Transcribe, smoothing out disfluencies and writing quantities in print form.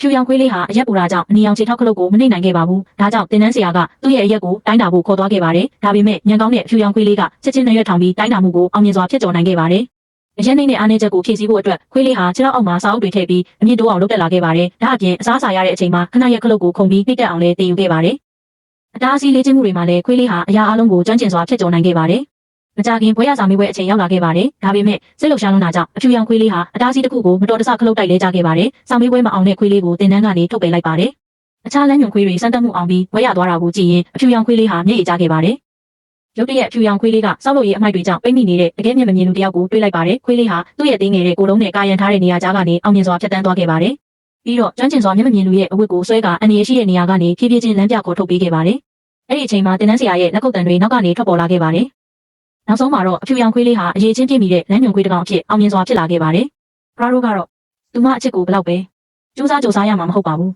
ဖြူရောင်ခွေးလေးဟာအရက်ပူတာကြောင့်အနီရောင်ခြေထောက်ခလုတ်ကိုမနှိမ့်နိုင်ခဲ့ပါဘူး။ဒါကြောင့်တင်နန်းဆရာကသူ့ရဲ့အရက်ကိုတိုင်းတာဖို့ခေါ်သွားခဲ့ပါတယ်။ဒါပေမဲ့ညံကောင်းတဲ့ဖြူရောင်ခွေးလေးကချက်ချင်းနှရွက်ထောင်ပြီးတိုင်းတာမှုကိုအောင်မြင်စွာဖျက်ကျော်နိုင်ခဲ့ပါတယ်။အရက်နှိမ့်တဲ့အားနည်းချက်ကိုဖြည့်ဆည်းဖို့အတွက်ခွေးလေးဟာခြေထောက်အောက်မှာစာအုပ်တွေထည့်ပြီးအမြင့်တိုးအောင်လုပ်တက်လာခဲ့ပါတယ်။ဒါအပြင်အစားအစာရတဲ့အချိန်မှာခဏရက်ခလုတ်ကိုခုန်ပြီးနှိမ့်တက်အောင်လည်းတင်ယူခဲ့ပါတယ်။အတားအဆီးလေ့ကျင့်မှုတွေမှာလည်းခွေးလေးဟာအရာအလုံးကိုကျွမ်းကျင်စွာဖျက်ကျော်နိုင်ခဲ့ပါတယ်။မကြခင်ဘွဲရစာမေးပွဲအချိန်ရောက်လာခဲ့ပါတယ်။ဒါပေမဲ့စိတ်လှုပ်ရှားလွန်းတာကြောင့်အဖြူရောင်ခွေးလေးဟာအတားအဆီးတစ်ခုကိုမတော်တဆခလုတ်တိုက်လဲကြခဲ့ပါတယ်။စာမေးပွဲမအောင်တဲ့ခွေးလေးကိုတင်နန်းကနေထုတ်ပယ်လိုက်ပါတယ်။အခြားလမ်းညွန်ခွေးတွေစမ်းသပ်မှုအောင်ပြီးဘွဲရသွားတာကိုကြည့်ရင်အဖြူရောင်ခွေးလေးဟာမျက်ရည်ကျခဲ့ပါတယ်။ရုတ်တရက်အဖြူရောင်ခွေးလေးကစောက်လို့ရေးအမိုက်တွေကြောင့်ပိတ်မိနေတဲ့တကယ်မျက်မမြင်လူတစ်ယောက်ကိုတွေ့လိုက်ပါတယ်။ခွေးလေးဟာသူ့ရဲ့တင်းငယ်တဲ့ကိုယ်လုံးနဲ့ကာယံထားတဲ့နေရာကြားကနေအောင်မြင်စွာဖြတ်တန်းသွားခဲ့ပါတယ်။ပြီးတော့ကျွမ်းကျင်စွာမျက်မမြင်လူရဲ့အဝတ်ကိုဆွဲကအန္တရာယ်ရှိတဲ့နေရာကနေဖြည်းဖြည်းချင်းလမ်းပြခေါ်ထုတ်ပေးခဲ့ပါတယ်။အဲ့ဒီအချိန်မှာတင်နန်းဆရာရဲ့လက်ကုပ်တံတွေနောက်ကနေထွက်ပေါ်လာခဲ့ပါတယ်။နောက်ဆုံးမှာတော့အဖြူရောင်ခွေးလေးဟာအရေးချင်းပြည့်မိတဲ့လမ်းညွန်ခွေးတစ်ကောင်အဖြစ်အောင်မြင်စွာဖြစ်လာခဲ့ပါတယ်။ဖရာတို့ကတော့သူမအချစ်ကိုဘလောက်ပဲစူးစမ်းကြိုးစားရမှာမဟုတ်ပါဘူး